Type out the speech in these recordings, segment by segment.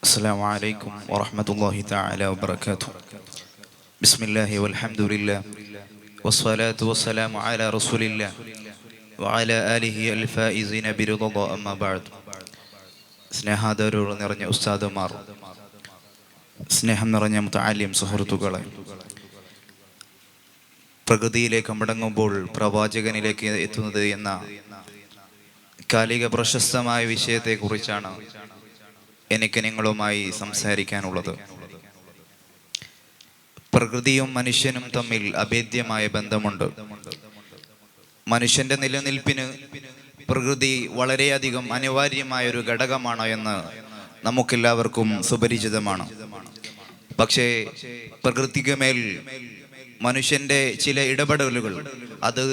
السلام عليكم ورحمة الله تعالى وبركاته. بسم الله والحمد لله والصلاة والسلام على رسول الله وعلى آله الفائزين برضا الله. أما بعد. സ്നേഹാദരവ് നിറഞ്ഞ ഉസ്താദുമാർ, സ്നേഹം നിറഞ്ഞ മുതഅല്ലിം സുഹൃത്തുക്കളെ, പ്രകൃതിയിലേക്ക് മടങ്ങുമ്പോൾ പ്രവാചകനിലേക്ക് എത്തുന്നത് എന്ന കാലിക പ്രശസ്തമായ വിഷയത്തെക്കുറിച്ചാണ് എനിക്ക് നിങ്ങളുമായി സംസാരിക്കാനുള്ളത്. പ്രകൃതിയും മനുഷ്യനും തമ്മിൽ അഭേദ്യമായ ബന്ധമുണ്ട്. മനുഷ്യന്റെ നിലനിൽപ്പിന് പ്രകൃതി വളരെയധികം അനിവാര്യമായ ഒരു ഘടകമാണ് എന്ന് നമുക്കെല്ലാവർക്കും സുപരിചിതമാണ്. പക്ഷേ പ്രകൃതിക്ക് മേൽ മനുഷ്യന്റെ ചില ഇടപെടലുകൾ അത്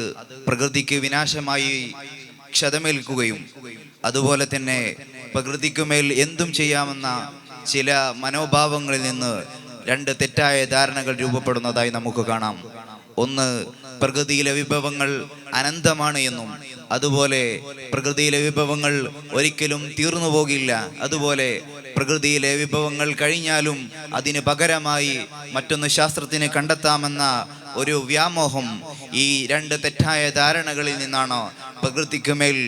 പ്രകൃതിക്ക് വിനാശമായി ക്ഷതമേൽക്കുകയും അതുപോലെ തന്നെ പ്രകൃതിക്കുമേൽ എന്തും ചെയ്യാമെന്ന ചില മനോഭാവങ്ങളിൽ നിന്ന് രണ്ട് തെറ്റായ ധാരണകൾ രൂപപ്പെടുന്നതായി നമുക്ക് കാണാം. ഒന്ന്, പ്രകൃതിയിലെ വിഭവങ്ങൾ അനന്തമാണ് എന്നും അതുപോലെ പ്രകൃതിയിലെ വിഭവങ്ങൾ ഒരിക്കലും തീർന്നു പോകില്ല, അതുപോലെ പ്രകൃതിയിലെ വിഭവങ്ങൾ കഴിഞ്ഞാലും അതിന് പകരമായി മറ്റൊന്ന് ശാസ്ത്രത്തിന് കണ്ടെത്താമെന്ന ഒരു വ്യാമോഹം. ഈ രണ്ട് തെറ്റായ ധാരണകളിൽ നിന്നാണ് പ്രകൃതിക്ക് മേൽ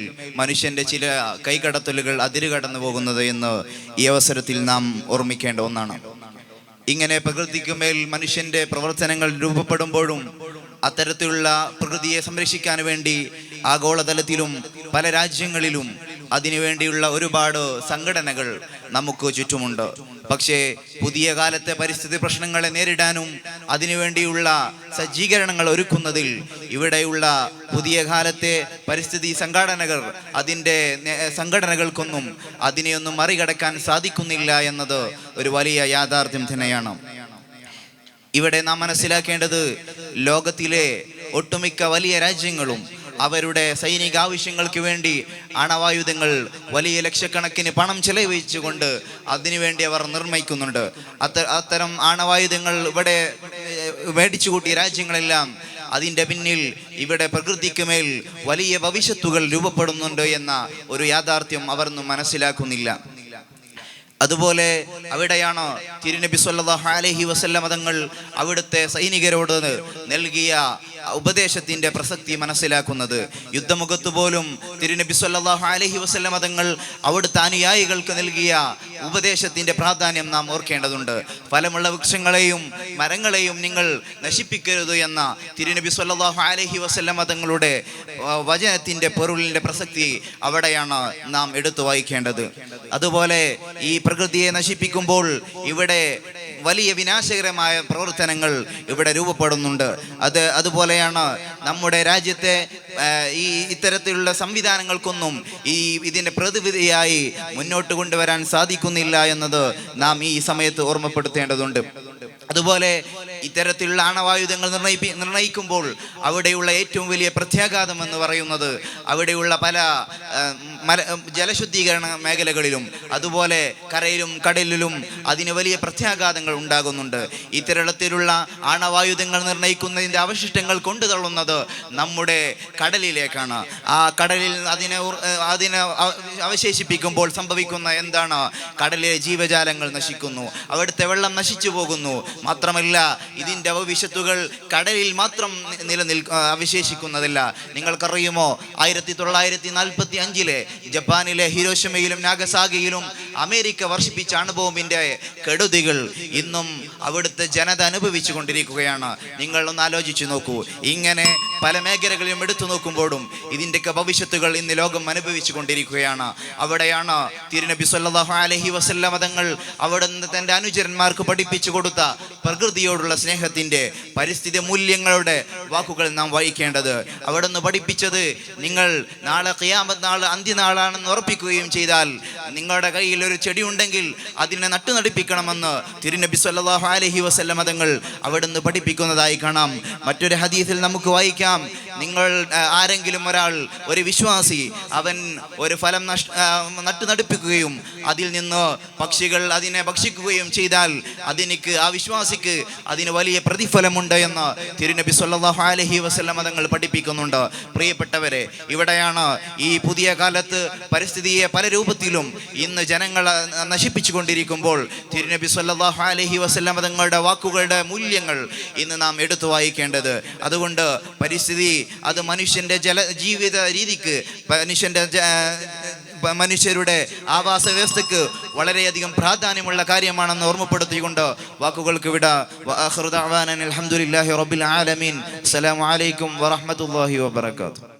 മനുഷ്യന്റെ ചില കൈകടത്തലുകൾ അതിരുകടന്നു പോകുന്നത് എന്ന് ഈ അവസരത്തിൽ നാം ഓർമ്മിക്കേണ്ട ഒന്നാണ്. ഇങ്ങനെ പ്രകൃതിക്ക് മേൽ മനുഷ്യന്റെ പ്രവർത്തനങ്ങൾ രൂപപ്പെടുമ്പോഴും അത്തരത്തിലുള്ള പ്രകൃതിയെ സംരക്ഷിക്കാൻ വേണ്ടി ആഗോളതലത്തിലും പല രാജ്യങ്ങളിലും അതിനുവേണ്ടിയുള്ള ഒരുപാട് സംഘടനകൾ നമുക്ക് ചുറ്റുമുണ്ട്. പക്ഷേ പുതിയ കാലത്തെ പരിസ്ഥിതി പ്രശ്നങ്ങളെ നേരിടാനും അതിനുവേണ്ടിയുള്ള സജ്ജീകരണങ്ങൾ ഒരുക്കുന്നതിൽ ഇവിടെയുള്ള പുതിയ കാലത്തെ പരിസ്ഥിതി അതിൻ്റെ സംഘടനകൾക്കൊന്നും അതിനെയൊന്നും മറികടക്കാൻ സാധിക്കുന്നില്ല എന്നത് ഒരു വലിയ യാഥാർത്ഥ്യം തന്നെയാണ്. ഇവിടെ നാം മനസ്സിലാക്കേണ്ടത്, ലോകത്തിലെ ഒട്ടുമിക്ക വലിയ രാജ്യങ്ങളും അവരുടെ സൈനിക ആവശ്യങ്ങൾക്ക് വേണ്ടി ആണവായുധങ്ങൾ വലിയ ലക്ഷക്കണക്കിന് പണം ചെലവഴിച്ചുകൊണ്ട് അതിനുവേണ്ടി അവർ നിർമ്മിക്കുന്നുണ്ട്. അത്തരം ആണവായുധങ്ങൾ ഇവിടെ മേടിച്ചു കൂട്ടിയ രാജ്യങ്ങളെല്ലാം അതിൻ്റെ പിന്നിൽ ഇവിടെ പ്രകൃതിക്ക് മേൽ വലിയ ഭവിഷ്യത്തുകൾ രൂപപ്പെടുന്നുണ്ട് എന്ന ഒരു യാഥാർത്ഥ്യം അവർന്നും മനസ്സിലാക്കുന്നില്ല. അതുപോലെ അവിടെയാണ് തിരുനബി സല്ലല്ലാഹു അലൈഹി വസല്ലം തങ്ങൾ അവിടുത്തെ സൈനികരോട് നൽകിയ ഉപദേശത്തിന്റെ പ്രസക്തി മനസ്സിലാക്കുന്നത്. യുദ്ധമുഖത്ത് പോലും തിരുനബി സല്ലല്ലാഹു അലൈഹി വസല്ലം തങ്ങൾ അവിടുത്തെ അനുയായികൾക്ക് നൽകിയ ഉപദേശത്തിന്റെ പ്രാധാന്യം നാം ഓർക്കേണ്ടതുണ്ട്. ഫലമുള്ള വൃക്ഷങ്ങളെയും മരങ്ങളെയും നിങ്ങൾ നശിപ്പിക്കരുത് എന്ന തിരുനബി സല്ലല്ലാഹു അലൈഹി വസല്ലം തങ്ങളുടെ വചനത്തിന്റെ പൊരുളിന്റെ പ്രസക്തി അവിടെയാണ് നാം എടുത്തു വായിക്കേണ്ടത്. അതുപോലെ ഈ പ്രകൃതിയെ നശിപ്പിക്കുമ്പോൾ ഇവിടെ വലിയ വിനാശകരമായ പ്രവർത്തനങ്ങൾ ഇവിടെ രൂപപ്പെടുന്നുണ്ട്. അതുപോലെയാണ് നമ്മുടെ രാജ്യത്തെ ഈ ഇത്തരത്തിലുള്ള സംവിധാനങ്ങൾക്കൊന്നും ഇതിൻ്റെ പ്രതിവിധിയായി മുന്നോട്ട് കൊണ്ടുവരാൻ സാധിക്കുന്നില്ല എന്നത് നാം ഈ സമയത്ത് ഓർമ്മപ്പെടുത്തേണ്ടതുണ്ട്. അതുപോലെ ഇത്തരത്തിലുള്ള ആണവായുധങ്ങൾ നിർണയിക്കുമ്പോൾ അവിടെയുള്ള ഏറ്റവും വലിയ പ്രത്യാഘാതം എന്ന് പറയുന്നത് അവിടെയുള്ള പല ജലശുദ്ധീകരണ മേഖലകളിലും അതുപോലെ കരയിലും കടലിലും അതിന് വലിയ പ്രത്യാഘാതങ്ങൾ ഉണ്ടാകുന്നുണ്ട്. ഇത്തരത്തിലുള്ള ആണവായുധങ്ങൾ നിർണയിക്കുന്നതിൻ്റെ അവശിഷ്ടങ്ങൾ കൊണ്ടുതള്ളുന്നത് നമ്മുടെ കടലിലേക്കാണ്. ആ കടലിൽ അതിനെ അവശേഷിപ്പിക്കുമ്പോൾ സംഭവിക്കുന്ന എന്താണ്? കടലിലെ ജീവജാലങ്ങൾ നശിക്കുന്നു, അവിടുത്തെ വെള്ളം നശിച്ചു പോകുന്നു. മാത്രമല്ല ഇതിൻ്റെ ഭവിഷ്യത്തുകൾ കടലിൽ മാത്രം അവശേഷിക്കുന്നതല്ല. നിങ്ങൾക്കറിയുമോ, 1945 ജപ്പാനിലെ ഹിരോഷിമയിലും നാഗസാകിയിലും അമേരിക്ക വർഷിപ്പിച്ച അണുബോംബിന്റെ കെടുതികൾ ഇന്നും അവിടുത്തെ ജനത അനുഭവിച്ചു കൊണ്ടിരിക്കുകയാണ്. നിങ്ങളൊന്ന് ആലോചിച്ചു നോക്കൂ. ഇങ്ങനെ പല മേഖലകളിലും എടുത്തു നോക്കുമ്പോഴും ഇതിൻ്റെയൊക്കെ ഭവിഷ്യത്തുകൾ ഇന്ന് ലോകം അനുഭവിച്ചു കൊണ്ടിരിക്കുകയാണ്. അവിടെയാണ് തിരുനബി സല്ലല്ലാഹു അലൈഹി വസല്ലം തങ്ങൾ അവിടുന്ന് തൻ്റെ അനുചരന്മാർക്ക് പഠിപ്പിച്ചു കൊടുത്ത പ്രകൃതിയോടുള്ള സ്നേഹത്തിൻ്റെ പരിസ്ഥിതി മൂല്യങ്ങളുടെ വാക്കുകൾ നാം വായിക്കേണ്ടത്. അവിടുന്ന് പഠിപ്പിച്ചത്, നിങ്ങൾ നാളെ ഖിയാമത്ത് നാൾ അന്ത്യനാളാണെന്ന് ഉറപ്പിക്കുകയും ചെയ്താൽ നിങ്ങളുടെ കയ്യിൽ ഒരു ചെടി ഉണ്ടെങ്കിൽ അതിനെ നട്ടുനടിപ്പിക്കണമെന്ന് തിരുനബി സല്ലല്ലാഹു അലൈഹി വസല്ലം തങ്ങൾ അവിടുന്ന് പഠിപ്പിക്കുന്നതായി കാണാം. മറ്റൊരു ഹദീസിൽ നമുക്ക് വായിക്കാം, നിങ്ങൾ ആരെങ്കിലും ഒരാൾ, ഒരു വിശ്വാസി, അവൻ ഒരു ഫലം നട്ടുനടിപ്പിക്കുകയും അതിൽ നിന്ന് പക്ഷികൾ അതിനെ ഭക്ഷിക്കുകയും ചെയ്താൽ ആ വിശ്വാസിക്ക് അതിന് ഇതിന് വലിയ പ്രതിഫലമുണ്ട് എന്ന് തിരുനബി സല്ലല്ലാഹു അലൈഹി വസല്ലം തങ്ങൾ പഠിപ്പിക്കുന്നുണ്ട്. പ്രിയപ്പെട്ടവരെ, ഇവിടെയാണ് ഈ പുതിയ കാലത്ത് പരിസ്ഥിതിയെ പല രൂപത്തിലും ഇന്ന് ജനങ്ങൾ നശിപ്പിച്ചു കൊണ്ടിരിക്കുമ്പോൾ തിരുനബി സല്ലല്ലാഹു അലൈഹി വസല്ലം തങ്ങളുടെ വാക്കുകളുടെ മൂല്യങ്ങൾ ഇന്ന് നാം എടുത്തു വായിക്കേണ്ടത്. അതുകൊണ്ട് പരിസ്ഥിതി അത് മനുഷ്യന്റെ ജീവിത രീതിക്ക്, മനുഷ്യരുടെ ആവാസ വ്യവസ്ഥയ്ക്ക് വളരെയധികം പ്രാധാന്യമുള്ള കാര്യമാണെന്ന് ഓർമ്മപ്പെടുത്തിക്കൊണ്ട് വാക്കുകൾക്ക് വിട. വആഖിറു ദഅ്വാനാ അൽഹംദുലില്ലാഹി റബ്ബിൽ ആലമീൻ. അസ്സലാമു അലൈക്കും വറഹ്മത്തുള്ളാഹി വബറകാതുഹു.